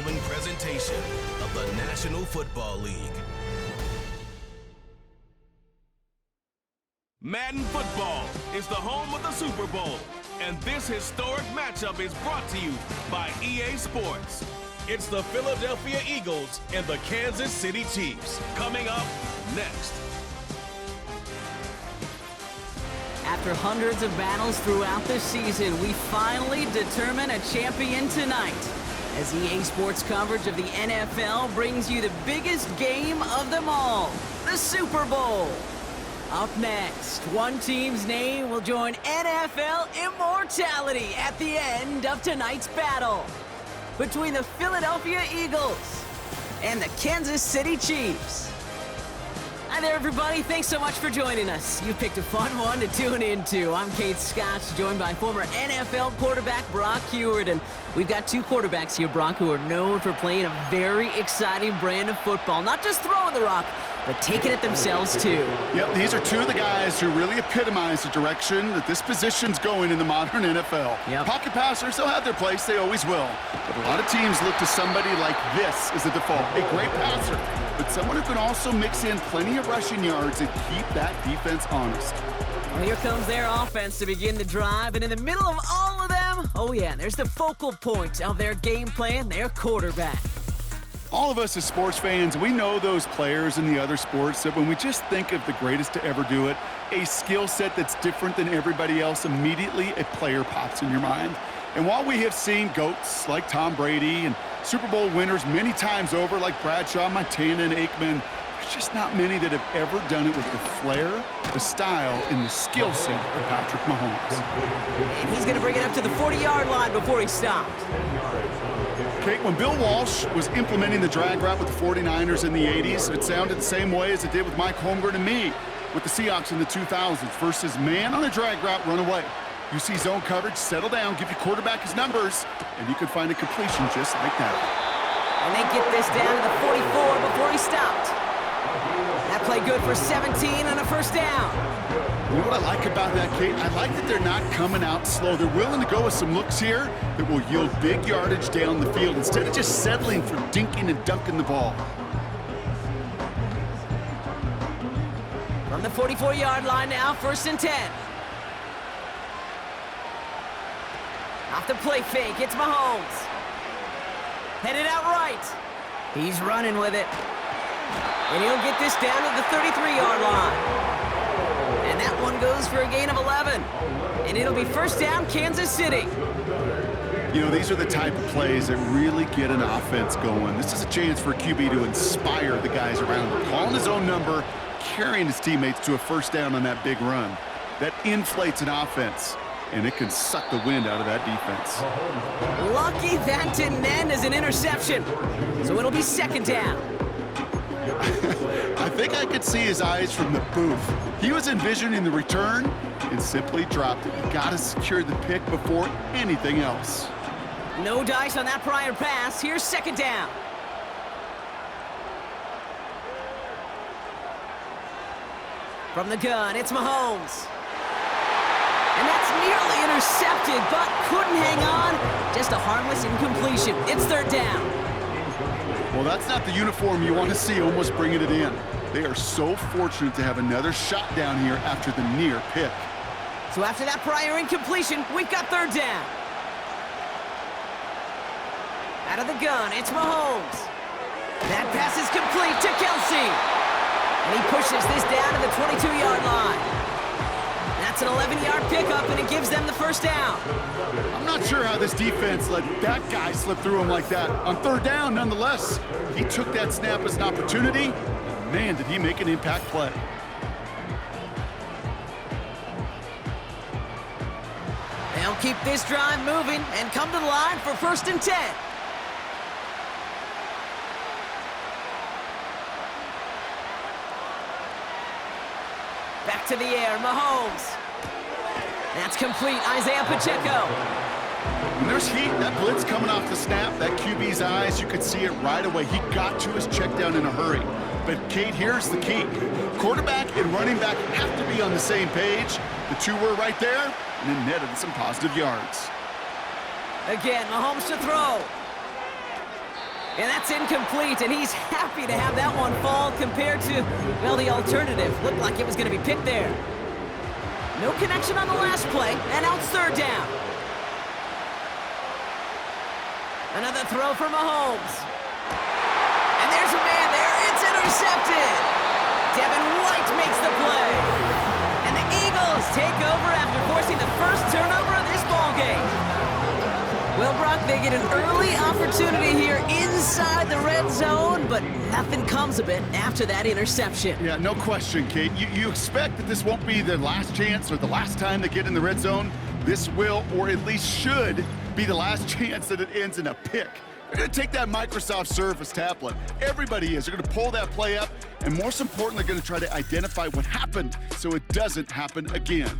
following presentation of the National Football League. Madden Football is the home of the Super Bowl, and this historic matchup is brought to you by EA Sports. It's the Philadelphia Eagles and the Kansas City Chiefs. Coming up next. After hundreds of battles throughout the season, we finally determine a champion tonight, as EA Sports coverage of the NFL brings you the biggest game of them all, the Super Bowl. Up next, one team's name will join NFL immortality at the end of tonight's battle between the Philadelphia Eagles and the Kansas City Chiefs. Hi there, everybody. Thanks so much for joining us. You picked a fun one to tune into. I'm Kate Scott, joined by former NFL quarterback Brock Huard. And we've got two quarterbacks here, Brock, who are known for playing a very exciting brand of football. Not just throwing the rock, but taking it themselves, too. Yep, these are two of the guys who really epitomize the direction that this position's going in the modern NFL. Yep. Pocket passers, they'll have their place. They always will. But a lot of teams look to somebody like this as a default. A great passer, but someone who can also mix in plenty of rushing yards and keep that defense honest. Well, here comes their offense to begin the drive, and in the middle of all of them, oh yeah, there's the focal point of their game plan, their quarterback. All of us as sports fans, we know those players in the other sports that when we just think of the greatest to ever do it, a skill set that's different than everybody else, immediately a player pops in your mind. And while we have seen GOATs like Tom Brady and Super Bowl winners many times over like Bradshaw, Montana, and Aikman, there's just not many that have ever done it with the flair, the style, and the skill set of Patrick Mahomes. And he's going to bring it up to the 40-yard line before he stopped. Kate, when Bill Walsh was implementing the drag route with the 49ers in the 80s, it sounded the same way as it did with Mike Holmgren and me with the Seahawks in the 2000s versus man on a drag route, run away. You see zone coverage, settle down, give your quarterback his numbers, and you can find a completion just like that. And they get this down to the 44 before he stopped. That play good for 17 and a first down. You know what I like about that, Kate? I like that they're not coming out slow. They're willing to go with some looks here that will yield big yardage down the field instead of just settling for dinking and dunking the ball. From the 44-yard line now, 1st and 10. Off the play fake, it's Mahomes. Headed out right. He's running with it. And he'll get this down to the 33-yard line. And that one goes for a gain of 11. And it'll be first down, Kansas City. You know, these are the type of plays that really get an offense going. This is a chance for a QB to inspire the guys around him. Calling his own number, carrying his teammates to a first down on that big run. That inflates an offense, and it can suck the wind out of that defense. Lucky that didn't end as an interception. So it'll be second down. I think I could see his eyes from the booth. He was envisioning the return and simply dropped it. You gotta secure the pick before anything else. No dice on that prior pass. Here's second down. From the gun, it's Mahomes. And that's nearly intercepted, but couldn't hang on. Just a harmless incompletion. It's third down. Well, that's not the uniform you want to see almost bringing it in. They are so fortunate to have another shot down here after the near pick. So after that prior incompletion, we've got third down. Out of the gun, it's Mahomes. That pass is complete to Kelsey. And he pushes this down to the 22-yard line. That's an 11-yard pickup, and it gives them the first down. I'm not sure how this defense let that guy slip through him like that. On third down, nonetheless, he took that snap as an opportunity. Man, did he make an impact play. They'll keep this drive moving and come to the line for 1st and 10. Back to the air, Mahomes. That's complete, Isaiah Pacheco. When there's heat, that blitz coming off the snap, that QB's eyes, you could see it right away. He got to his check down in a hurry. But, Kate, here's the key. Quarterback and running back have to be on the same page. The two were right there, and it netted some positive yards. Again, Mahomes to throw. And that's incomplete, and he's happy to have that one fall compared to, well, the alternative. Looked like it was going to be picked there. No connection on the last play, and now it's third down. Another throw for Mahomes. And there's a man there. It's intercepted. Devin White makes the play. And the Eagles take over after forcing the first turnover of this ballgame. Well, Brock, they get an early opportunity here inside the red zone, but nothing comes of it after that interception. Yeah, no question, Kate. You expect that this won't be their last chance or the last time they get in the red zone. This will, or at least should, be the last chance that it ends in a pick. They're going to take that Microsoft Surface tablet. Everybody is. They're going to pull that play up, and most importantly, they're going to try to identify what happened so it doesn't happen again.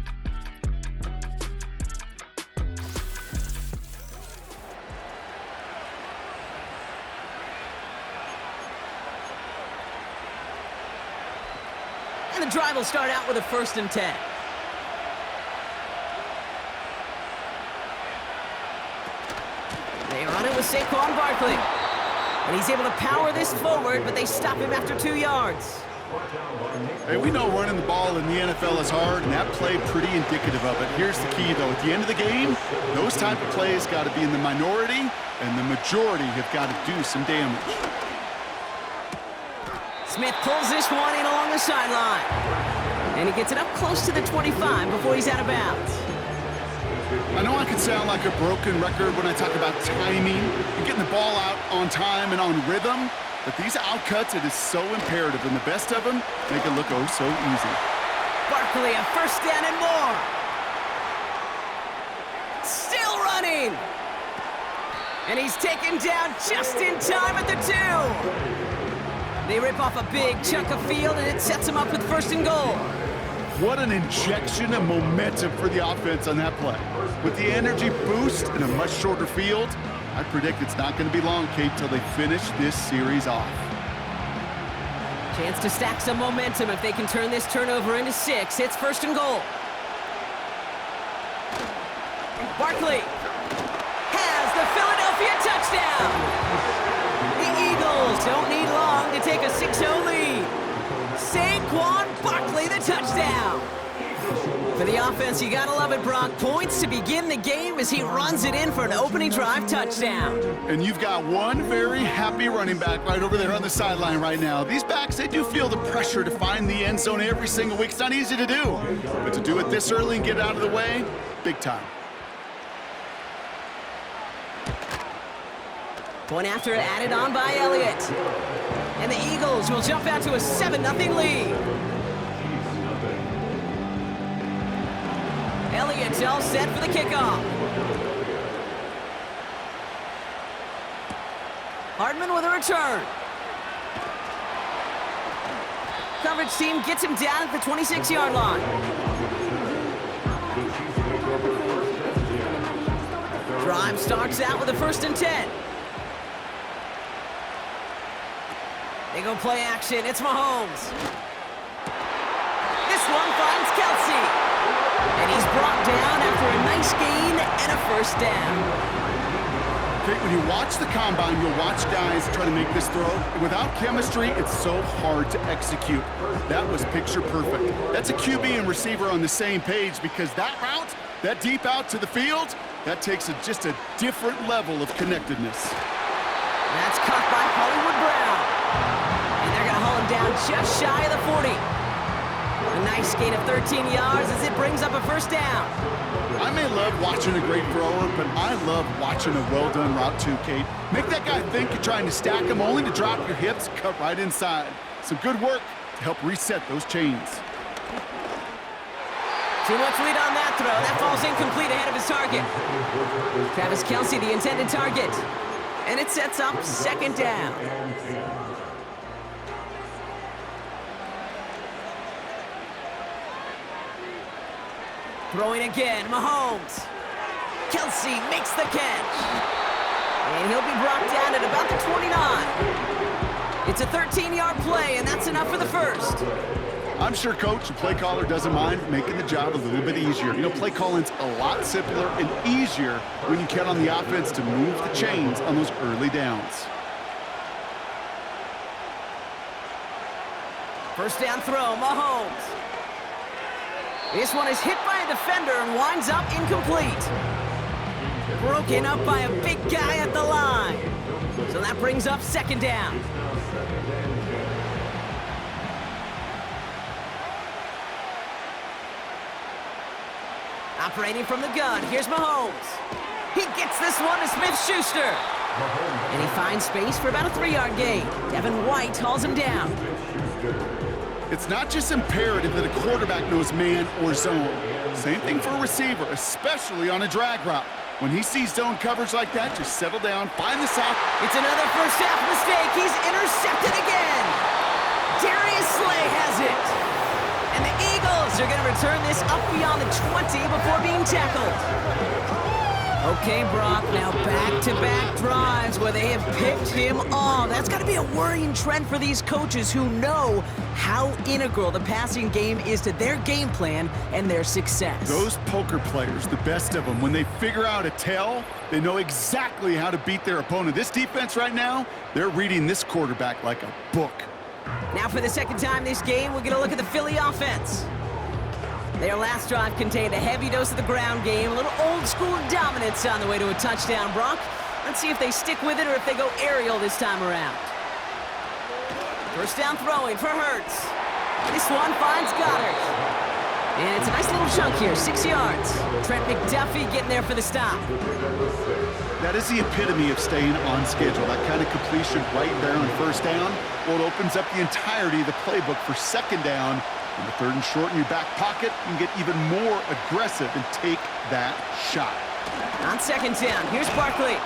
And the drive will start out with a 1st and 10. They run it with Saquon Barkley. And he's able to power this forward, but they stop him after 2 yards. Hey, we know running the ball in the NFL is hard, and that play pretty indicative of it. Here's the key, though. At the end of the game, those type of plays got to be in the minority, and the majority have got to do some damage. Smith pulls this one in along the sideline. And he gets it up close to the 25 before he's out of bounds. I know I can sound like a broken record when I talk about timing and getting the ball out on time and on rhythm, but these outcuts, it is so imperative, and the best of them make it look oh so easy. Barkley, a 1st down and more. Still running. And he's taken down just in time at the 2. They rip off a big chunk of field, and it sets them up with 1st and goal. What an injection of momentum for the offense on that play. With the energy boost in a much shorter field, I predict it's not going to be long, Kate, till they finish this series off. Chance to stack some momentum if they can turn this turnover into 6. It's 1st and goal. Barkley has the Philadelphia touchdown. The Eagles don't need long to take a 6-0 lead. Saquon Barkley, the touchdown. For the offense, you gotta love it, Brock. Points to begin the game as he runs it in for an opening drive touchdown. And you've got one very happy running back right over there on the sideline right now. These backs, they do feel the pressure to find the end zone every single week. It's not easy to do, but to do it this early and get it out of the way, big time. Point after it added on by Elliott. And the Eagles will jump out to a 7-0 lead. Elliott's all set for the kickoff. Hardman with a return. Coverage team gets him down at the 26-yard line. Drive starts out with a 1st and 10. They go play action. It's Mahomes. This one finds Kelsey. And he's brought down after a nice gain and a 1st down. Okay, when you watch the combine, you'll watch guys try to make this throw. Without chemistry, it's so hard to execute. That was picture perfect. That's a QB and receiver on the same page, because that route, that deep out to the field, that takes just a different level of connectedness. That's caught by Hollywood Brown. And they're going to haul him down just shy of the 40. A nice gain of 13 yards as it brings up a 1st down. I may love watching a great thrower, but I love watching a well-done route too, Kate. Make that guy think you're trying to stack him only to drop your hips, cut right inside. Some good work to help reset those chains. Too much lead on that throw. That falls incomplete ahead of his target. Travis Kelsey, the intended target. And it sets up 2nd down. Throwing again, Mahomes. Kelsey makes the catch. And he'll be brought down at about the 29. It's a 13-yard play, and that's enough for the 1st. I'm sure coach and play caller doesn't mind making the job a little bit easier. You know, play calling's a lot simpler and easier when you count on the offense to move the chains on those early downs. First down throw, Mahomes. This one is hit by a defender and winds up incomplete. Broken up by a big guy at the line. So that brings up second down. Operating from the gun, here's Mahomes. He gets this one to Smith-Schuster. And he finds space for about a 3-yard gain. Devin White hauls him down. It's not just imperative that a quarterback knows man or zone. Same thing for a receiver, especially on a drag route. When he sees zone coverage like that, just settle down, find the sock. It's another first half mistake. He's intercepted again. Darius Slay has it. And the Eagles are going to return this up beyond the 20 before being tackled. Okay, Brock, now back-to-back drives where they have picked him off. That's got to be a worrying trend for these coaches who know how integral the passing game is to their game plan and their success. Those poker players, the best of them, when they figure out a tell, they know exactly how to beat their opponent. This defense right now, they're reading this quarterback like a book. Now for the second time this game, we're going to look at the Philly offense. Their last drive contained a heavy dose of the ground game, a little old-school dominance on the way to a touchdown, Brock. Let's see if they stick with it or if they go aerial this time around. First down throwing for Hurts. This one finds Goddard. And it's a nice little chunk here, 6 yards. Trent McDuffie getting there for the stop. That is the epitome of staying on schedule. That kind of completion right there on first down. Well, it opens up the entirety of the playbook for second down. In the third and short in your back pocket, you can get even more aggressive and take that shot. On second down, here's Barkley.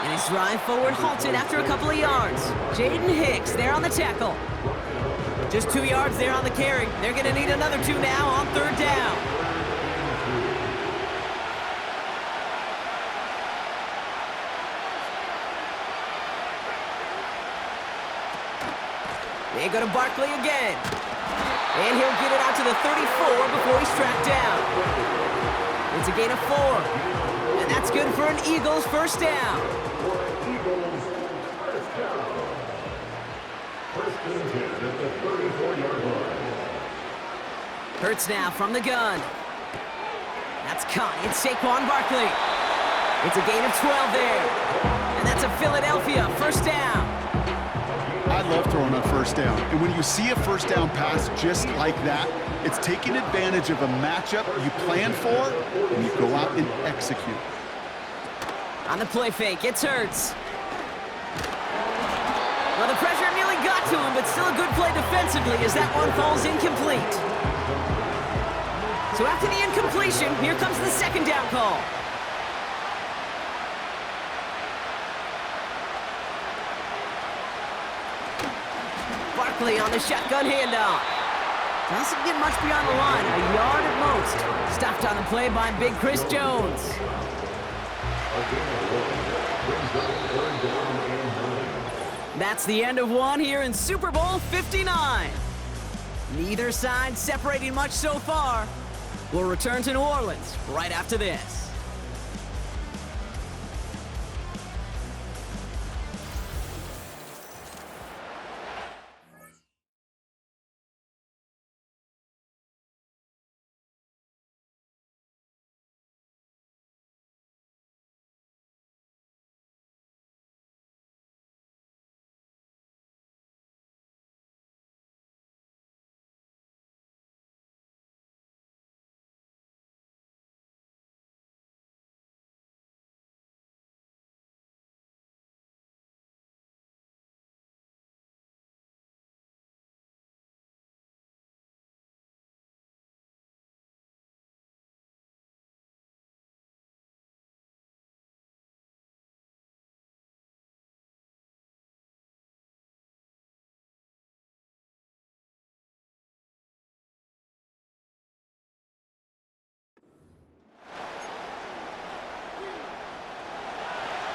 And his drive forward halted after a couple of yards. Jaden Hicks there on the tackle. Just 2 yards there on the carry. They're going to need another 2 now on third down. They go to Barkley again. And he'll get it out to the 34 before he's tracked down. It's a gain of 4. And that's good for an Eagles first down. Hurts now from the gun. That's caught. It's Saquon Barkley. It's a gain of 12 there. And that's a Philadelphia first down. I love throwing on first down. And when you see a first down pass just like that, it's taking advantage of a matchup you plan for, and you go out and execute. On the play fake, it's Hurts. Well, the pressure nearly got to him, but still a good play defensively as that one falls incomplete. So after the incompletion, here comes the second down call. Barkley on the shotgun handoff. Doesn't get much beyond the line, a yard at most. Stopped on the play by Big Chris Jones. That's the end of one here in Super Bowl 59. Neither side separating much so far. We'll return to New Orleans right after this.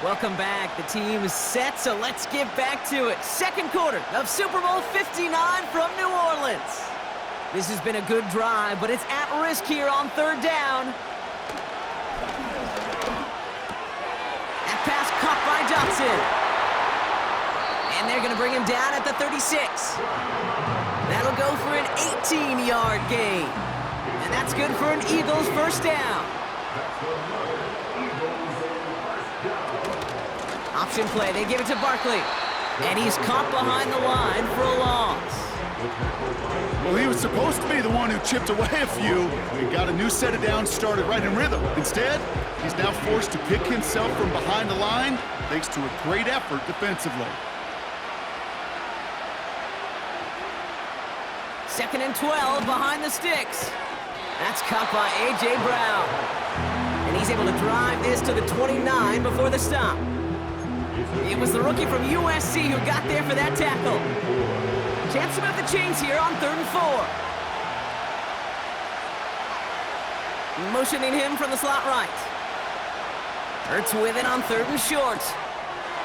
Welcome back. The team is set, so let's get back to it. Second quarter of Super Bowl 59 from New Orleans. This has been a good drive, but it's at risk here on third down. That pass caught by Dotson. And they're going to bring him down at the 36. That'll go for an 18-yard gain. And that's good for an Eagles first down. Option play, they give it to Barkley. And he's caught behind the line for a loss. Well, he was supposed to be the one who chipped away a few and got a new set of downs started right in rhythm. Instead, he's now forced to pick himself from behind the line thanks to a great effort defensively. 2nd and 12 behind the sticks. That's caught by A.J. Brown. And he's able to drive this to the 29 before the stop. It was the rookie from USC who got there for that tackle. Chance to move the chains here on 3rd and 4. Motioning him from the slot right. Hurts with it on 3rd and short.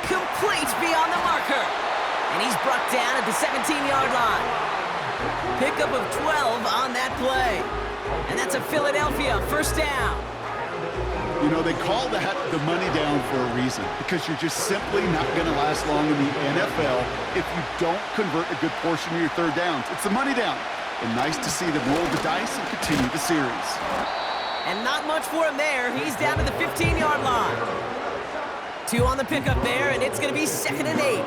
Complete beyond the marker. And he's brought down at the 17-yard line. Pickup of 12 on that play. And that's a Philadelphia first down. You know, they call that the money down for a reason, because you're just simply not going to last long in the NFL if you don't convert a good portion of your third downs. It's the money down. And nice to see them roll the dice and continue the series. And not much for him there. He's down to the 15-yard line. 2 on the pickup there, and it's going to be 2nd and 8.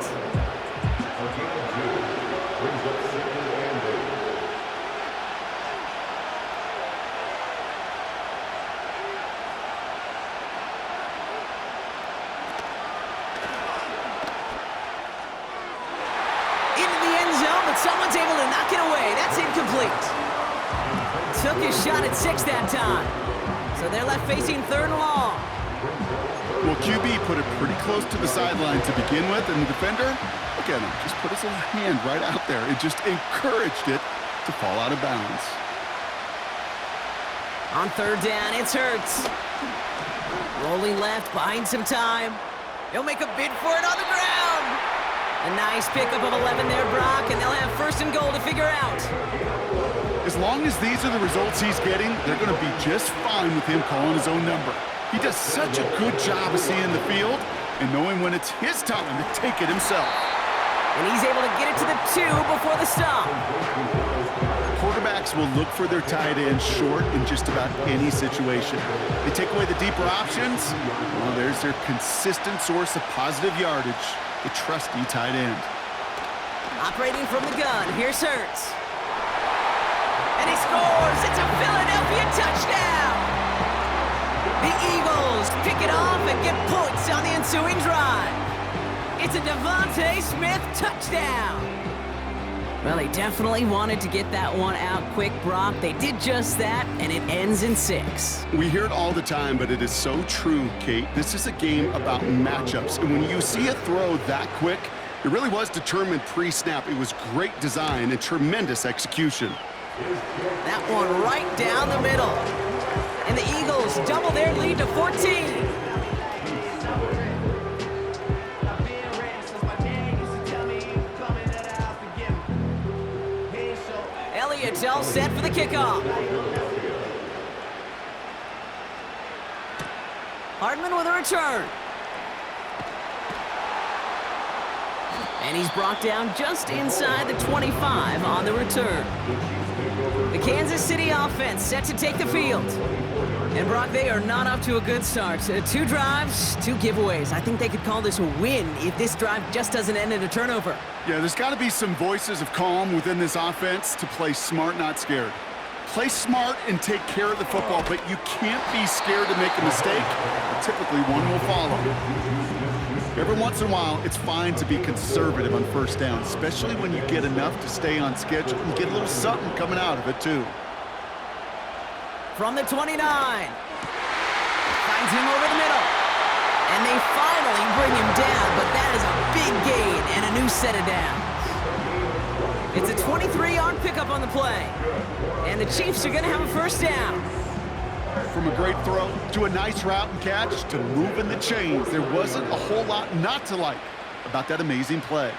Someone's able to knock it away. That's incomplete. Took his shot at 6 that time. So they're left facing 3rd and long. Well, QB put it pretty close to the sideline to begin with, and the defender, look at him, just put his little hand right out there. It just encouraged it to fall out of bounds. On 3rd down, it's Hurts. Rolling left, buying some time. He'll make a bid for it on the ground. A nice pickup of 11 there, Brock, and they'll have 1st and goal to figure out. As long as these are the results he's getting, they're going to be just fine with him calling his own number. He does such a good job of seeing the field and knowing when it's his time to take it himself. And he's able to get it to the 2 before the stop. Quarterbacks will look for their tight end short in just about any situation. They take away the deeper options, well, there's their consistent source of positive yardage. The trusty tight end. Operating from the gun, here's Hurts. And he scores! It's a Philadelphia touchdown! The Eagles pick it off and get points on the ensuing drive. It's a Devontae Smith touchdown! Well, they definitely wanted to get that one out quick, Brock. They did just that, and it ends in 6. We hear it all the time, but it is so true, Kate. This is a game about matchups, and when you see a throw that quick, it really was determined pre-snap. It was great design and tremendous execution. That one right down the middle. And the Eagles double their lead to 14. Elliott's all set for the kickoff. Hardman with a return. And he's brought down just inside the 25 on the return. The Kansas City offense set to take the field. And Brock, they are not off to a good start. 2 drives, 2 giveaways. I think they could call this a win if this drive just doesn't end in a turnover. Yeah, there's got to be some voices of calm within this offense to play smart, not scared. Play smart and take care of the football, but you can't be scared to make a mistake. Typically, one will follow. Every once in a while, it's fine to be conservative on 1st down, especially when you get enough to stay on schedule and get a little something coming out of it, too. From the 29. Finds him over the middle. And they finally bring him down, but that is a big gain and a new set of downs. It's a 23-yard pickup on the play. And the Chiefs are going to have a 1st down. From a great throw to a nice route and catch to moving the chains, there wasn't a whole lot not to like about that amazing play.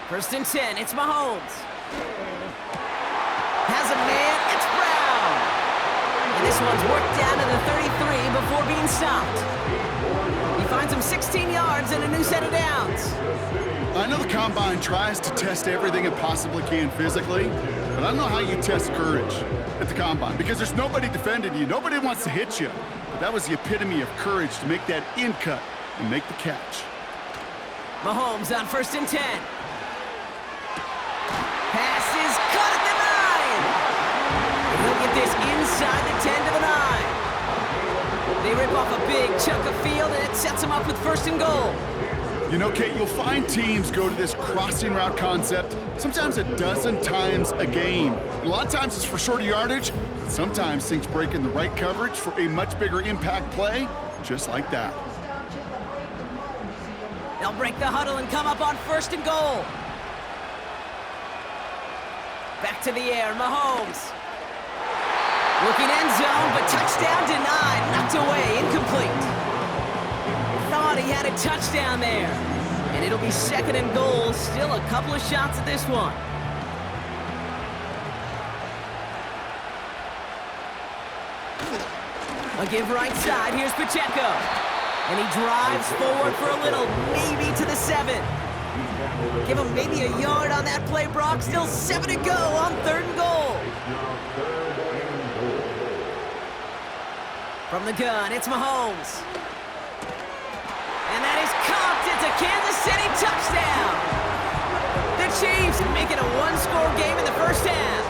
1st and 10, it's Mahomes. Has a man, it's Brown. And this one's worked down to the 33 before being stopped. He finds him 16 yards and a new set of downs. I know the Combine tries to test everything it possibly can physically, but I don't know how you test courage at the Combine because there's nobody defending you. Nobody wants to hit you. But that was the epitome of courage to make that in cut and make the catch. Mahomes on 1st and 10. Pass is caught at the 9. He'll get this inside the 10 to the 9. They rip off a big chunk of field, and it sets them up with 1st and goal. You know, Kate, you'll find teams go to this crossing route concept sometimes a dozen times a game. And a lot of times it's for shorter yardage, but sometimes things break in the right coverage for a much bigger impact play, just like that. They'll break the huddle and come up on 1st and goal. Back to the air, Mahomes. Looking end zone, but touchdown denied. Knocked away, incomplete. Thought he had a touchdown there. And it'll be 2nd and goal. Still a couple of shots at this one. A give right side. Here's Pacheco. And he drives forward for a little, maybe to the 7. Give him maybe a yard on that play, Brock. Still 7 to go on 3rd and goal. From the gun, it's Mahomes. And that is caught. It's a Kansas City touchdown. The Chiefs make it a one-score game in the 1st half.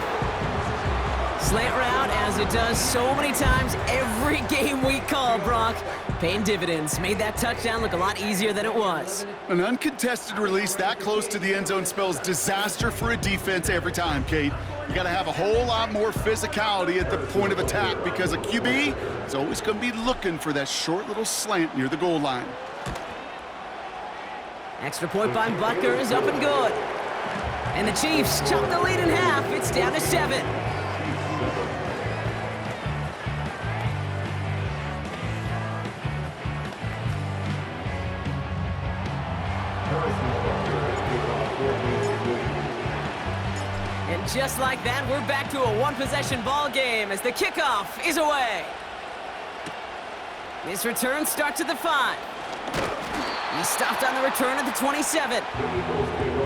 Slant route, as it does so many times every game we call, Brock. Paying dividends. Made that touchdown look a lot easier than it was. An uncontested release that close to the end zone spells disaster for a defense every time, Kate. You got to have a whole lot more physicality at the point of attack because a QB is always going to be looking for that short little slant near the goal line. Extra point by Butker is up and good. And the Chiefs chop the lead in half. It's down to 7. And just like that, we're back to a one-possession ball game as the kickoff is away. This return starts at the 5. He stopped on the return at the 27.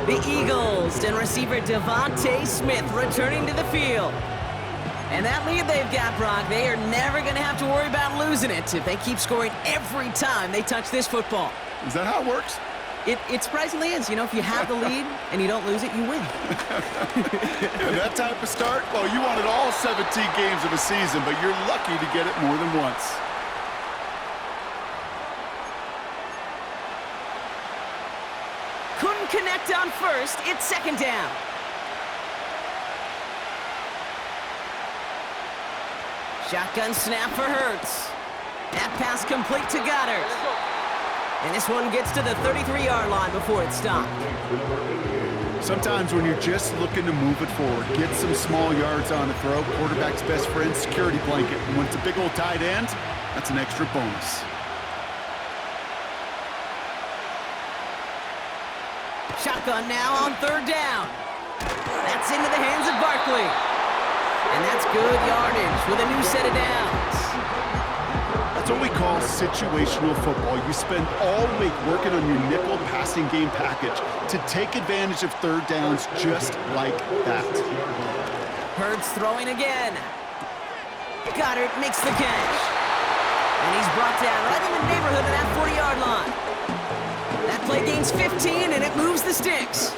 The Eagles and receiver Devontae Smith returning to the field. And that lead they've got, Brock, they are never going to have to worry about losing it if they keep scoring every time they touch this football. Is that how it works? It surprisingly is. You know, if you have the lead and you don't lose it, you win. Yeah, that type of start, well, you wanted all 17 games of a season, but you're lucky to get it more than once. Couldn't connect on 1st. It's 2nd down. Shotgun snap for Hurts. That pass complete to Goddard. And this one gets to the 33-yard line before it's stopped. Sometimes when you're just looking to move it forward, get some small yards on the throw, quarterback's best friend, security blanket. And when it's a big old tight end, that's an extra bonus. Shotgun now on 3rd down. That's into the hands of Barkley. And that's good yardage with a new set of downs. That's what we call situational football. You spend all week working on your nickel passing game package to take advantage of 3rd downs just like that. Hurts throwing again. Goddard makes the catch. And he's brought down right in the neighborhood of that 40-yard line. That play gains 15, and it moves the sticks.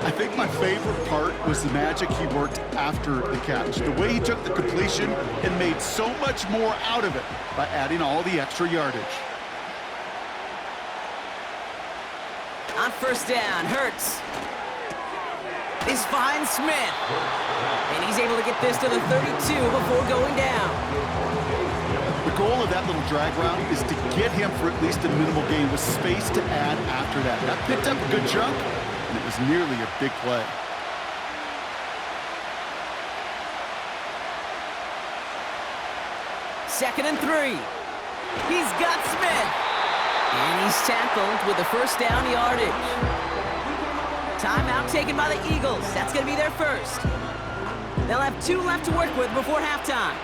I think my favorite part was the magic he worked after the catch. The way he took the completion and made so much more out of it by adding all the extra yardage. On 1st down, Hurts. This finds Smith. And he's able to get this to the 32 before going down. The goal of that little drag route is to get him for at least a minimal gain with space to add after that. That picked up a good chunk, and it was nearly a big play. Second and 3. He's got Smith. And he's tackled with the 1st down yardage. Timeout taken by the Eagles. That's going to be their first. They'll have 2 left to work with before halftime.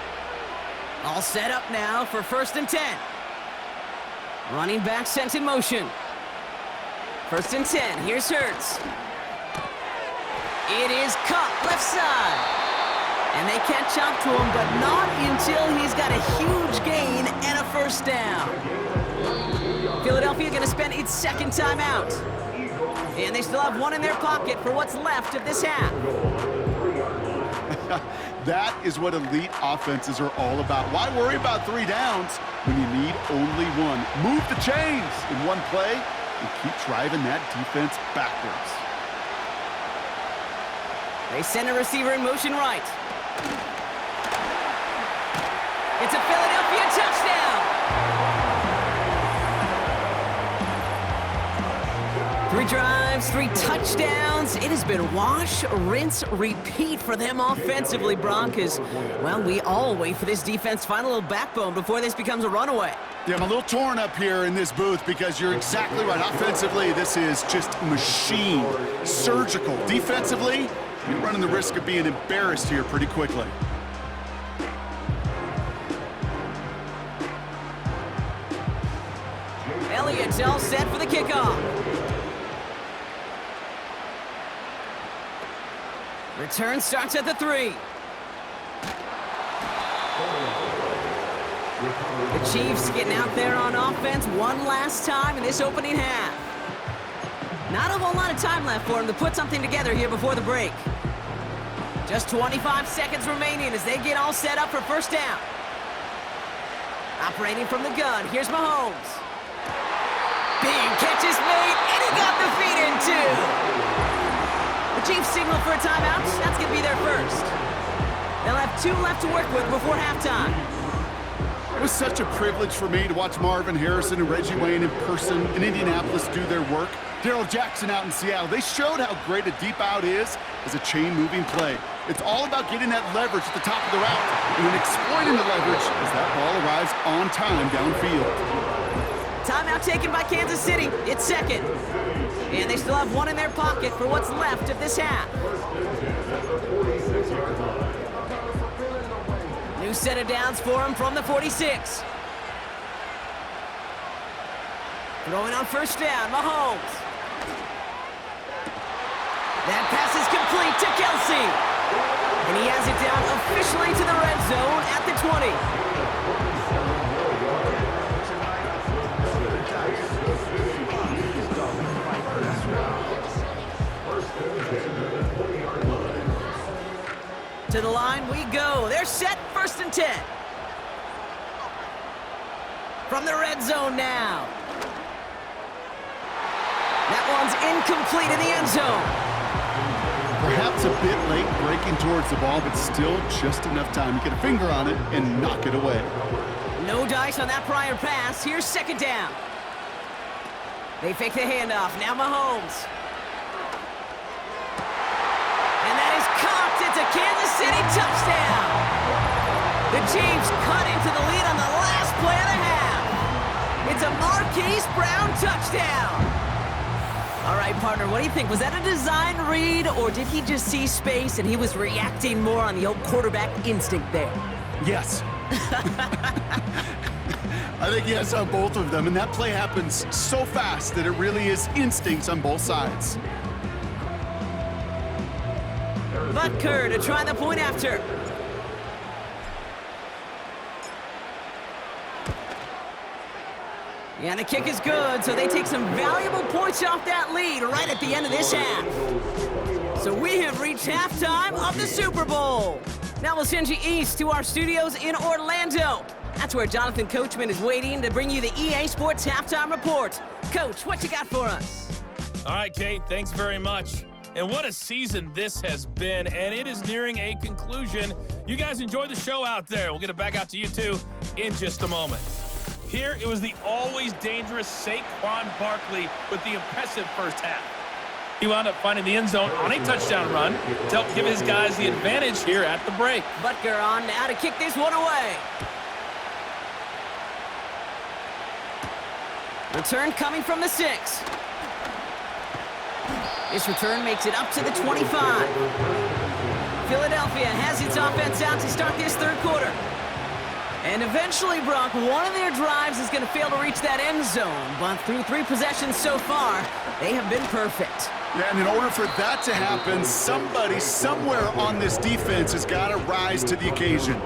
All set up now for 1st and 10. Running back sent in motion. First and 10. Here's Hurts. It is caught left side. And they catch up to him, but not until he's got a huge gain and a first down. Philadelphia going to spend its second timeout. And they still have one in their pocket for what's left of this half. That is what elite offenses are all about. Why worry about 3 downs when you need only one? Move the chains in one play and keep driving that defense backwards. They send a receiver in motion right. It's a Philadelphia touchdown! 3 drives, 3 touchdowns. It has been wash, rinse, repeat for them offensively, Broncos. Well, we all wait for this defense to find a little backbone before this becomes a runaway. Yeah, I'm a little torn up here in this booth because you're exactly right. Offensively, this is just machine, surgical. Defensively, you're running the risk of being embarrassed here pretty quickly. Elliott's all set for the kickoff. Return starts at the 3. The Chiefs getting out there on offense one last time in this opening half. Not a whole lot of time left for them to put something together here before the break. Just 25 seconds remaining as they get all set up for first down. Operating from the gun, here's Mahomes. Big catch is made, and he got the feet in too. The Chiefs signal for a timeout. That's going to be their first. They'll have 2 left to work with before halftime. It was such a privilege for me to watch Marvin Harrison and Reggie Wayne in person in Indianapolis do their work. Darrell Jackson out in Seattle. They showed how great a deep out is as a chain-moving play. It's all about getting that leverage at the top of the route and then exploiting the leverage as that ball arrives on time downfield. Timeout taken by Kansas City. It's second. And they still have one in their pocket for what's left of this half. New set of downs for him from the 46. Throwing on first down, Mahomes. That pass is complete to Kelsey. And he has it down officially to the red zone at the 20. To the line we go. They're set, first and 10. From the red zone now. That one's incomplete in the end zone. Perhaps a bit late breaking towards the ball, but still just enough time to get a finger on it and knock it away. No dice on that prior pass. Here's second down. They fake the handoff. Now Mahomes. And that is caught. It's a Kansas City touchdown. The Chiefs cut into the lead on the last play of the half. It's a Marquise Brown touchdown. All right, partner, what do you think? Was that a design read, or did he just see space and he was reacting more on the old quarterback instinct there? Yes. I think he has on both of them, and that play happens so fast that it really is instincts on both sides. Butker to try the point after. Yeah, the kick is good, so they take some valuable points off that lead right at the end of this half. So we have reached halftime of the Super Bowl. Now we'll send you east to our studios in Orlando. That's where Jonathan Coachman is waiting to bring you the EA Sports Halftime Report. Coach, what you got for us? All right, Kate, thanks very much. And what a season this has been, and it is nearing a conclusion. You guys enjoy the show out there. We'll get it back out to you, too, in just a moment. Here, it was the always dangerous Saquon Barkley with the impressive first half. He wound up finding the end zone on a touchdown run to help give his guys the advantage here at the break. Butker on now to kick this one away. Return coming from the 6. This return makes it up to the 25. Philadelphia has its offense out to start this third quarter. And eventually, Brock, one of their drives is going to fail to reach that end zone. But through 3 possessions so far, they have been perfect. Yeah, and in order for that to happen, somebody somewhere on this defense has got to rise to the occasion.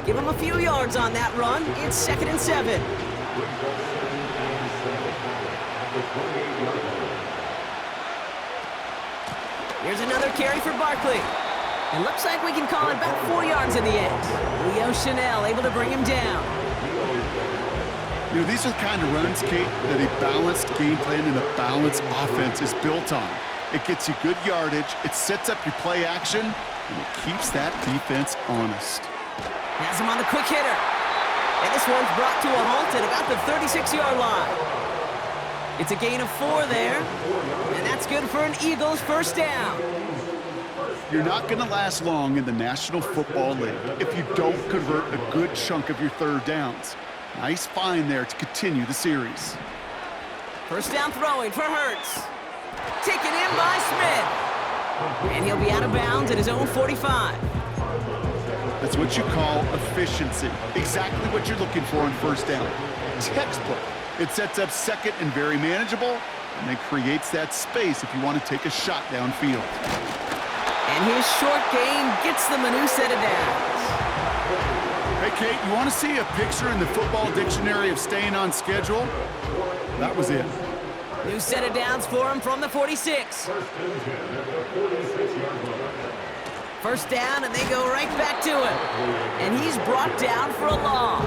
Give them a few yards on that run. It's 2nd and 7. Here's another carry for Barkley. It looks like we can call it about 4 yards in the end. Leo Chanel able to bring him down. You know, these are the kind of runs, Kate, that a balanced game plan and a balanced offense is built on. It gets you good yardage, it sets up your play action, and it keeps that defense honest. Has him on the quick hitter. And this one's brought to a halt at about the 36-yard line. It's a gain of 4 there, and that's good for an Eagles first down. You're not going to last long in the National Football League if you don't convert a good chunk of your third downs. Nice find there to continue the series. First down throwing for Hurts. Taken in by Smith. And he'll be out of bounds at his own 45. That's what you call efficiency. Exactly what you're looking for in first down. Textbook. It sets up second and very manageable, and then creates that space if you want to take a shot downfield. And his short gain gets them a new set of downs. Hey, Kate, you want to see a picture in the football dictionary of staying on schedule? That was it. New set of downs for him from the 46. First down, and they go right back to him. And he's brought down for a loss.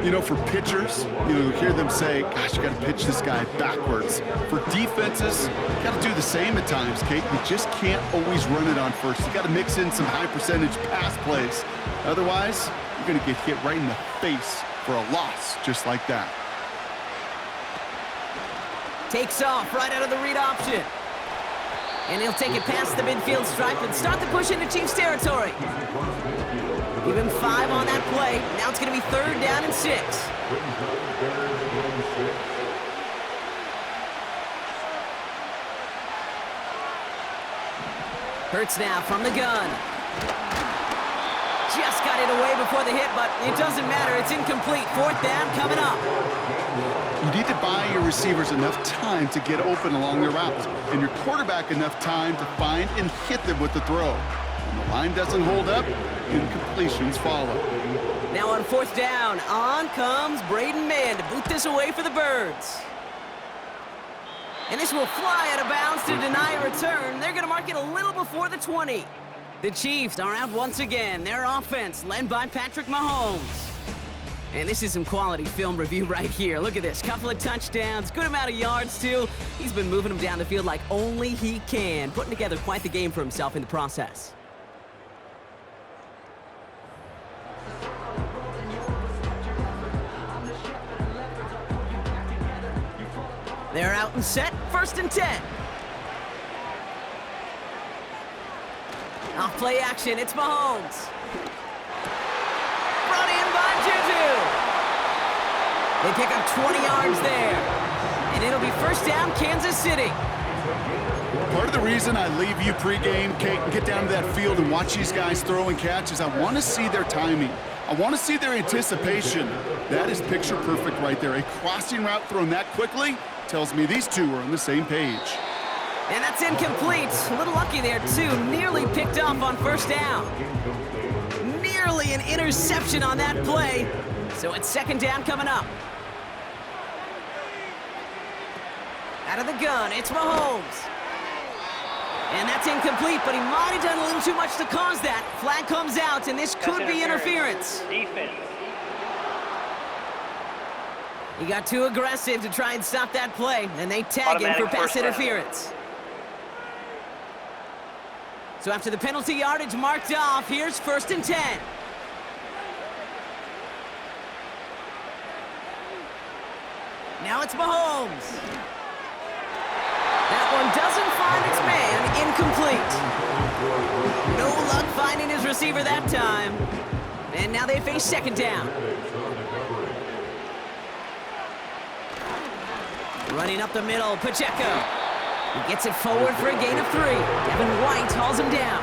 You know, for pitchers, you hear them say, gosh, you got to pitch this guy backwards. For defenses, you got to do the same at times, Kate. You just can't always run it on first. You got to mix in some high-percentage pass plays. Otherwise, you're going to get hit right in the face for a loss just like that. Takes off right out of the read option. And he'll take it past the midfield stripe and start the push into Chiefs territory. Give him 5 on that play. Now it's going to be 3rd down and 6. Hurts now from the gun. Just got it away before the hit, but it doesn't matter. It's incomplete. 4th down coming up. You need to buy your receivers enough time to get open along their routes, and your quarterback enough time to find and hit them with the throw. When the line doesn't hold up, incompletions follow. Now on 4th down, on comes Braden Mann to boot this away for the Birds. And this will fly out of bounds to deny a return. They're going to mark it a little before the 20. The Chiefs are out once again. Their offense led by Patrick Mahomes. And this is some quality film review right here. Look at this. Couple of touchdowns, good amount of yards, too. He's been moving them down the field like only he can, putting together quite the game for himself in the process. They're out and set. 1st and 10. Off play action. It's Mahomes. Brought in by Juju. They pick up 20 yards there. And it'll be 1st down, Kansas City. Part of the reason I leave you pregame, Kate, and get down to that field and watch these guys throw and catch is I want to see their timing. I want to see their anticipation. That is picture perfect right there. A crossing route thrown that quickly tells me these two are on the same page. And that's incomplete. A little lucky there, too. Nearly picked off on 1st down. Nearly an interception on that play. So it's 2nd down coming up. Out of the gun, it's Mahomes. And that's incomplete, but he might have done a little too much to cause that. Flag comes out, and this could be interference. Defense. He got too aggressive to try and stop that play, and they tag him for pass interference. So after the penalty yardage marked off, here's 1st and 10. Now it's Mahomes. That one doesn't find its man. Incomplete. No luck finding his receiver that time. And now they face 2nd down. Running up the middle, Pacheco. He gets it forward for a gain of 3. Devin White hauls him down.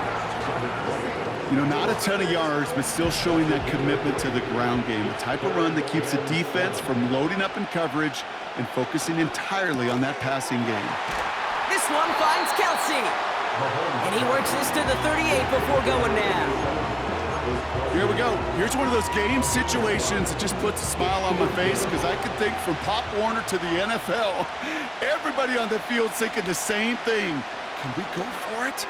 You know, not a ton of yards, but still showing that commitment to the ground game. The type of run that keeps the defense from loading up in coverage and focusing entirely on that passing game. This one finds Kelsey. And he works this to the 38 before going down. Here we go. Here's one of those game situations that just puts a smile on my face because I can think from Pop Warner to the NFL, everybody on the field thinking the same thing. Can we go for it?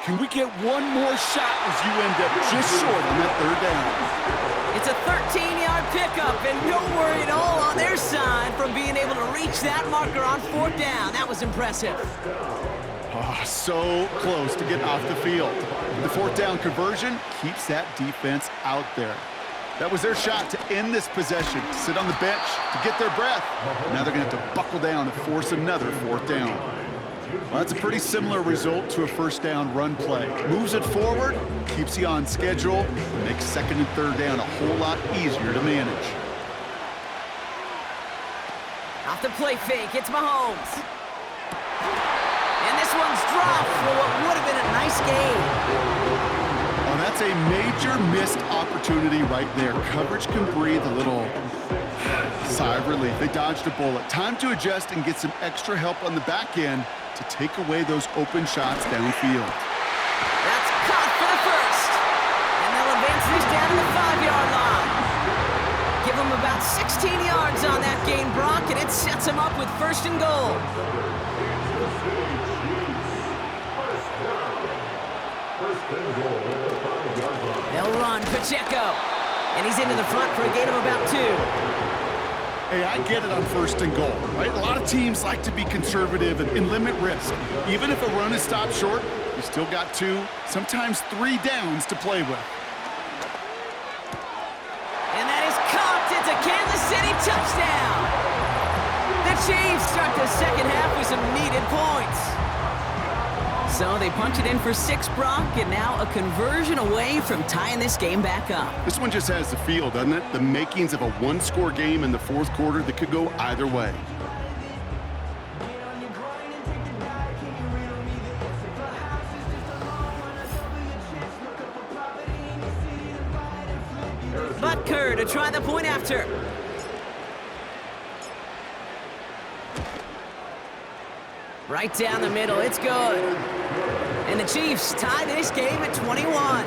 Can we get one more shot as you end up just short on that third down? It's a 13-yard pickup, and no worry at all on their side from being able to reach that marker on fourth down. That was impressive. Oh, so close to getting off the field. The fourth down conversion keeps that defense out there. That was their shot to end this possession, to sit on the bench, to get their breath. Now they're going to have to buckle down and force another fourth down. Well, that's a pretty similar result to a first down run play. Moves it forward, keeps you on schedule, and makes second and third down a whole lot easier to manage. Off the play fake, it's Mahomes. And this one's dropped for what would have been a nice game. Oh, that's a major missed opportunity right there. Coverage can breathe a little sigh of relief. They dodged a bullet. Time to adjust and get some extra help on the back end to take away those open shots downfield. That's caught for the first. And they'll advance this down to the 5-yard line. Give them about 16 yards on that gain, Brock, and it sets them up with first and goal. They'll run Pacheco. And he's into the front for a gain of about 2. Hey, I get it on first and goal, right? A lot of teams like to be conservative and limit risk. Even if a run is stopped short, you still got 2, sometimes 3 downs to play with. And that is caught. It's a Kansas City touchdown. The Chiefs start the second half with some needed points. So they punch it in for 6, Brock, and now a conversion away from tying this game back up. This one just has the feel, doesn't it? The makings of a one-score game in the fourth quarter that could go either way. Butker to try the point after. Right down the middle, it's good. And the Chiefs tie this game at 21.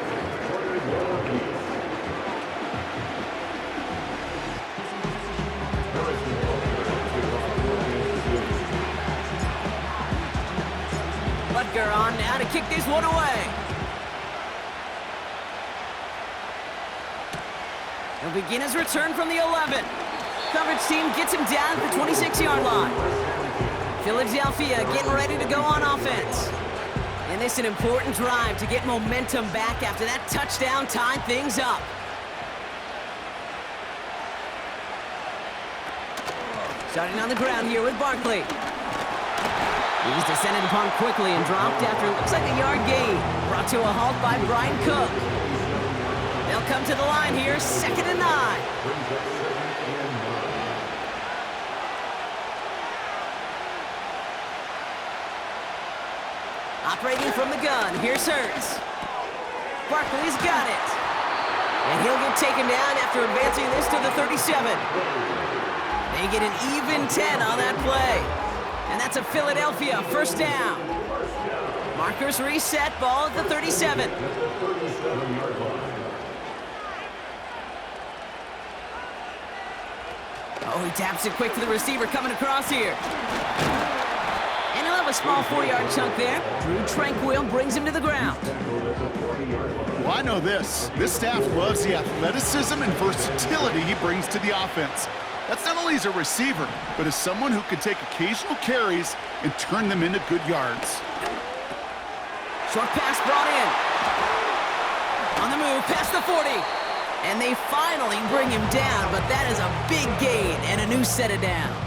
Butker on now to kick this one away. He'll begin his return from the 11. Coverage team gets him down at the 26-yard line. Philadelphia getting ready to go on offense. And this is an important drive to get momentum back after that touchdown tied things up. Starting on the ground here with Barkley. He's descended upon quickly and dropped after it looks like a yard gain. Brought to a halt by Brian Cook. They'll come to the line here, 2nd and 9. Operating from the gun, here's Hurts. Barkley's got it. And he'll get taken down after advancing this to the 37. They get an even 10 on that play. And that's a Philadelphia first down. Markers reset, ball at the 37. Oh, he taps it quick to the receiver coming across here. And he'll have a small 4-yard chunk there. Drew Tranquil brings him to the ground. Well, I know this. This staff loves the athleticism and versatility he brings to the offense. That's not only as a receiver, but as someone who can take occasional carries and turn them into good yards. Short pass brought in. On the move, past the 40. And they finally bring him down, but that is a big gain and a new set of downs.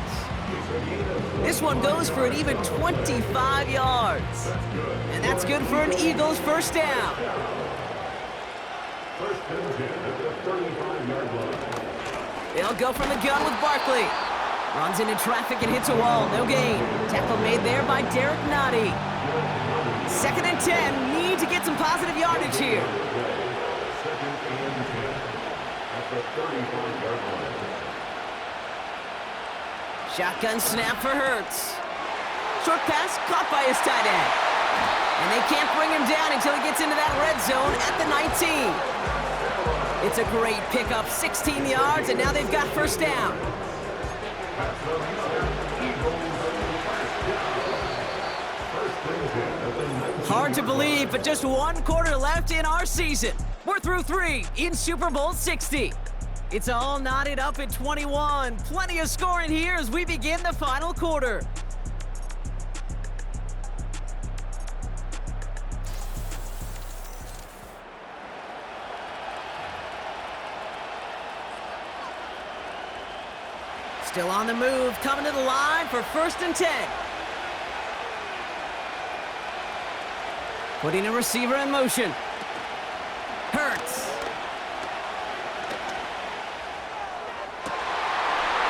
This one goes for an even 25 yards. And that's good for an Eagles first down. They'll go from the gun with Barkley. Runs into traffic and hits a wall, no gain. Tackle made there by Derek Nottie. 2nd and 10, need to get some positive yardage here. Shotgun snap for Hurts. Short pass caught by his tight end. And they can't bring him down until he gets into that red zone at the 19. It's a great pickup, 16 yards, and now they've got first down. Hard to believe, but just one quarter left in our season. We're through 3 in Super Bowl 60. It's all knotted up at 21. Plenty of scoring here as we begin the final quarter. Still on the move, coming to the line for 1st and 10. Putting a receiver in motion. Hurts.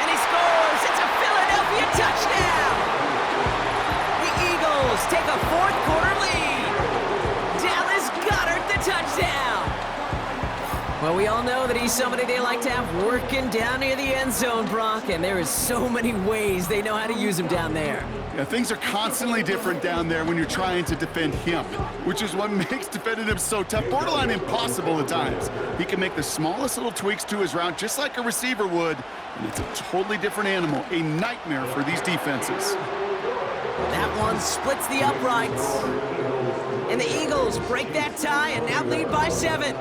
And he scores! It's a Philadelphia touchdown! The Eagles take a 4th quarter lead. Dallas Goedert the touchdown! Well, we all know that he's somebody they like to have working down near the end zone, Brock, and there is so many ways they know how to use him down there. Yeah, things are constantly different down there when you're trying to defend him, which is what makes defending him so tough, borderline impossible at times. He can make the smallest little tweaks to his route just like a receiver would, and it's a totally different animal, a nightmare for these defenses. That one splits the uprights. And the Eagles break that tie and now lead by 7.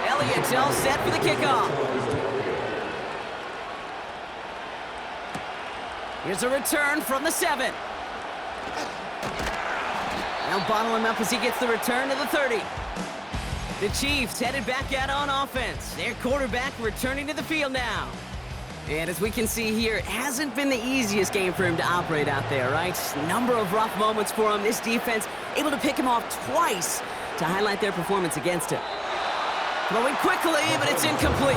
Elliott's all set for the kickoff. Here's a return from the 7. Now bottle him up as he gets the return to the 30. The Chiefs headed back out on offense. Their quarterback returning to the field now. And as we can see here, it hasn't been the easiest game for him to operate out there, right? Number of rough moments for him. This defense able to pick him off twice to highlight their performance against him. Throwing quickly, but it's incomplete.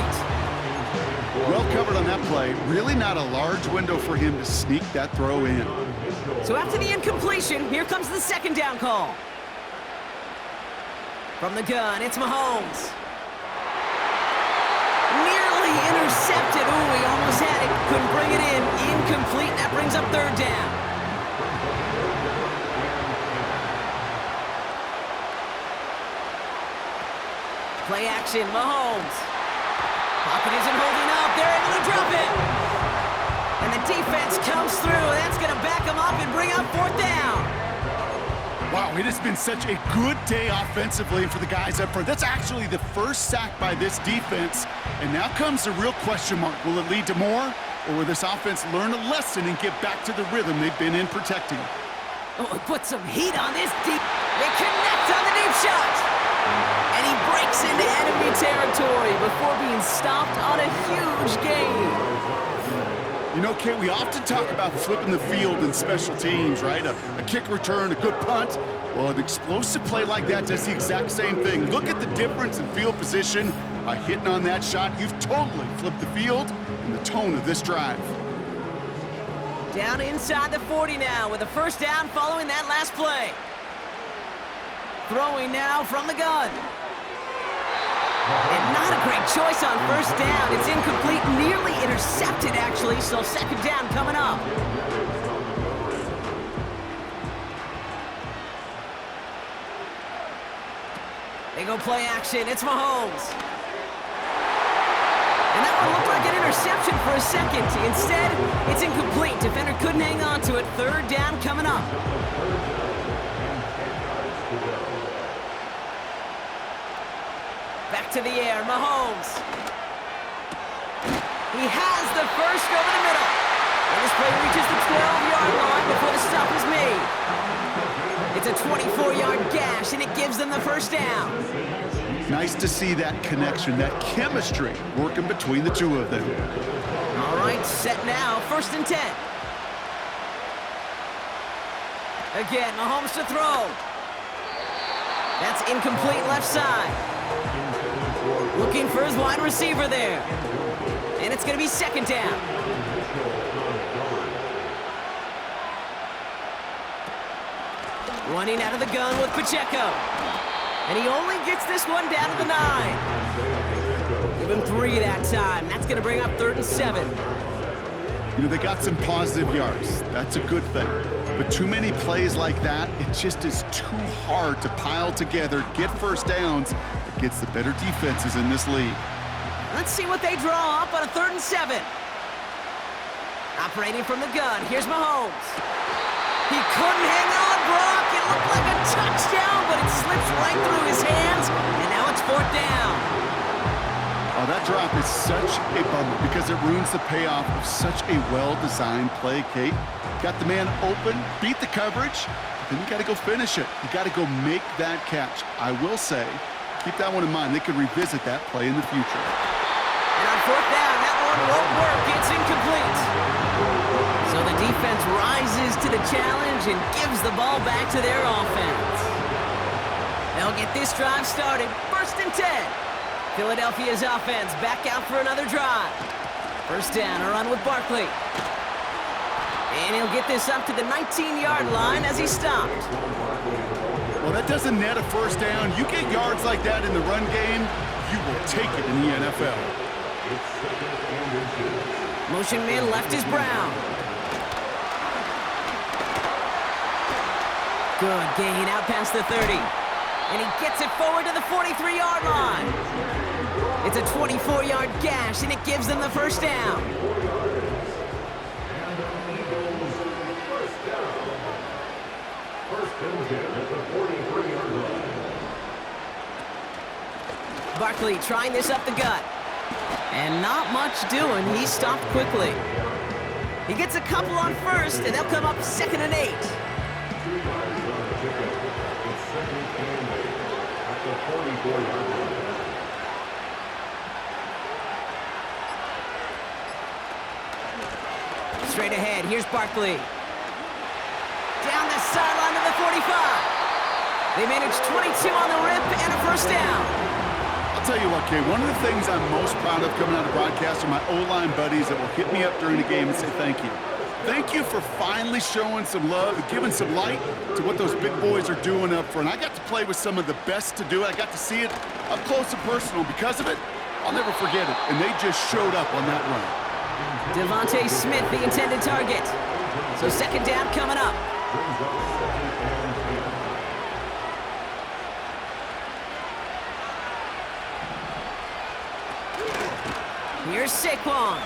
Well covered on that play. Really not a large window for him to sneak that throw in. So after the incompletion, here comes the 2nd down call. From the gun, it's Mahomes. Nearly intercepted. Ooh, he almost had it. Couldn't bring it in. Incomplete. That brings up 3rd down. Play action, Mahomes. Pocket isn't holding up. They're able to drop it. And the defense comes through. That's going to back them up and bring up 4th down. Wow, it has been such a good day offensively for the guys up front. That's actually the first sack by this defense. And now comes the real question mark. Will it lead to more? Or will this offense learn a lesson and get back to the rhythm they've been in protecting? Oh, put some heat on this deep. They connect on the deep shot. And he breaks into enemy territory before being stopped on a huge gain. You know, Kate, we often talk about flipping the field in special teams, right? A kick return, a good punt. Well, an explosive play like that does the exact same thing. Look at the difference in field position. By hitting on that shot, you've totally flipped the field and the tone of this drive. Down inside the 40 now with a 1st down following that last play. Throwing now from the gun. And not a great choice on 1st down. It's incomplete, nearly intercepted actually, so 2nd down coming up. They go play action, it's Mahomes. And that one looked like an interception for a second. Instead, it's incomplete. Defender couldn't hang on to it. 3rd down coming up. Back to the air, Mahomes. He has the first over the middle. And this play reaches the 12-yard line before the stop is made. It's a 24-yard gash, and it gives them the 1st down. Nice to see that connection, that chemistry working between the two of them. All right, set now, 1st and 10. Again, Mahomes to throw. That's incomplete left side. Looking for his wide receiver there. And it's going to be 2nd down. Running out of the gun with Pacheco. And he only gets this one down to the 9. Give him 3 that time. That's going to bring up 3rd and 7. You know, they got some positive yards. That's a good thing. But too many plays like that, it just is too hard to pile together, get first downs against the better defenses in this league. Let's see what they draw up on a 3rd and 7. Operating from the gun, here's Mahomes. He couldn't hang on, Brock. It looked like a touchdown, but it slips right through his hands, and now it's 4th down. Oh, that drop is such a bummer because it ruins the payoff of such a well-designed play, Kate. Got the man open, beat the coverage, but then you got to go finish it. You got to go make that catch. I will say, keep that one in mind. They could revisit that play in the future. And on 4th down, that one won't work. It's incomplete. So the defense rises to the challenge and gives the ball back to their offense. They'll get this drive started. 1st and 10. Philadelphia's offense back out for another drive. 1st down, a run with Barkley. And he'll get this up to the 19-yard line as he stopped. Well, that doesn't net a 1st down. You get yards like that in the run game, you will take it in the NFL. Motion man left is Brown. Good gain out past the 30. And he gets it forward to the 43-yard line. It's a 24-yard gash, and it gives them the 1st down. Barkley trying this up the gut. And not much doing. He stopped quickly. He gets a couple on 1st, and they'll come up 2nd and 8. Straight ahead, here's Barkley. Down the sideline to the 45. They managed 22 on the rip and a 1st down. I'll tell you what, Kay, one of the things I'm most proud of coming out of broadcast are my O-line buddies that will hit me up during the game and say thank you. Thank you for finally showing some love and giving some light to what those big boys are doing up front. I got to play with some of the best to do it. I got to see it up close and personal. Because of it, I'll never forget it. And they just showed up on that run. Devontae Smith, the intended target. So 2nd down coming up. Here's Saquon.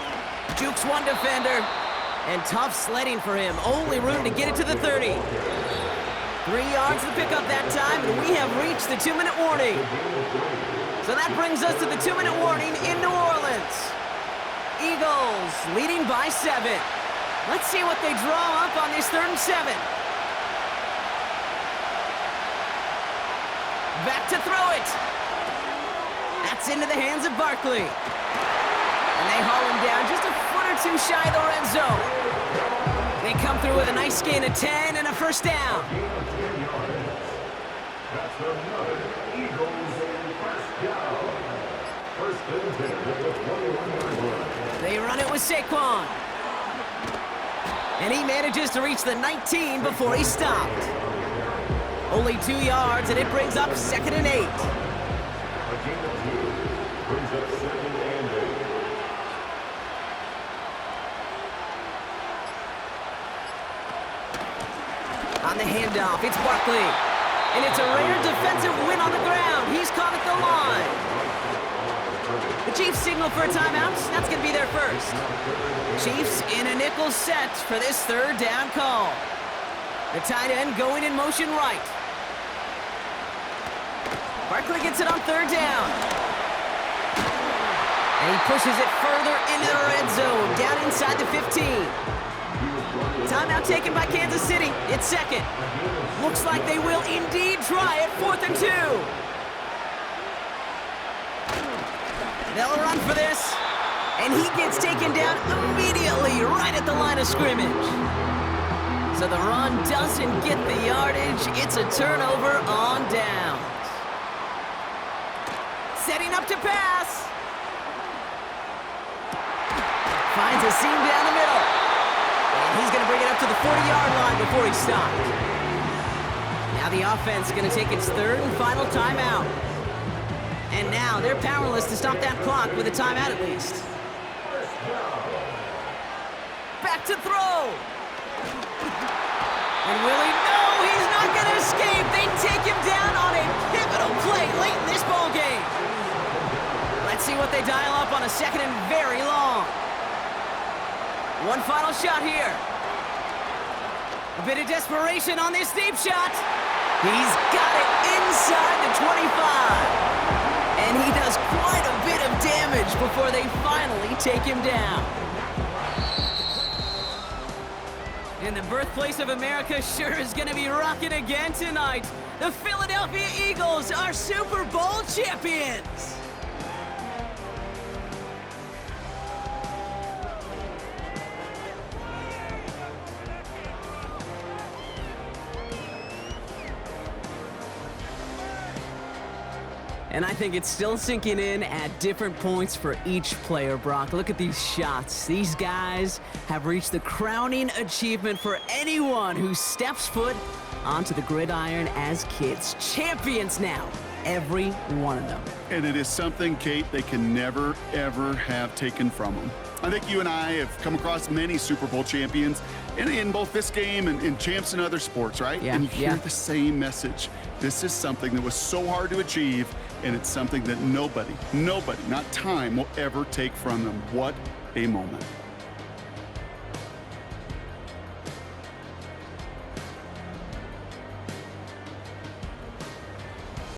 Jukes one defender. And tough sledding for him. Only room to get it to the 30. 3 yards to pick up that time, and we have reached the 2-minute warning. So that brings us to the 2-minute warning in New Orleans. Eagles leading by 7. Let's see what they draw up on this 3rd and 7. Back to throw it. That's into the hands of Barkley. And they haul him down just a foot or 2 shy of the red zone. They come through with a nice gain of 10 and a 1st down. They run it with Saquon. And he manages to reach the 19 before he stopped. Only 2 yards, and it brings up 2nd and 8. On the handoff, it's Barkley. And it's a rare defensive win on the ground. He's caught at the line. The Chiefs signal for a timeout. That's going to be their 1st. Chiefs in a nickel set for this 3rd down call. The tight end going in motion right. Barkley gets it on 3rd down. And he pushes it further into the red zone, down inside the 15. Timeout taken by Kansas City. It's 2nd. Looks like they will indeed try it. 4th and 2. They'll run for this. And he gets taken down immediately right at the line of scrimmage. So the run doesn't get the yardage. It's a turnover on downs. Setting up to pass. Finds a seam down the middle. And he's going to bring it up to the 40-yard line before he stopped. Now Now the offense going to take its third and final timeout. And now they're powerless to stop that clock with a timeout at least. Back to throw. And Willie, no, he's not going to escape. They take him down on a pivotal play late in this ball game. Let's see what they dial up on a second and very long. One final shot here. A bit of desperation on this deep shot. He's got it inside the 25. And he does quite a bit of damage before they finally take him down. And the birthplace of America sure is going to be rocking again tonight. The Philadelphia Eagles are Super Bowl champions. And I think it's still sinking in at different points for each player, Brock. Look at these shots. These guys have reached the crowning achievement for anyone who steps foot onto the gridiron as kids. Champions now, every one of them. And it is something, Kate, they can never, ever have taken from them. I think you and I have come across many Super Bowl champions in both this game and in champs in other sports, right? Yeah, and you hear the same message. This is something that was so hard to achieve, and it's something that nobody, not time, will ever take from them. What a moment.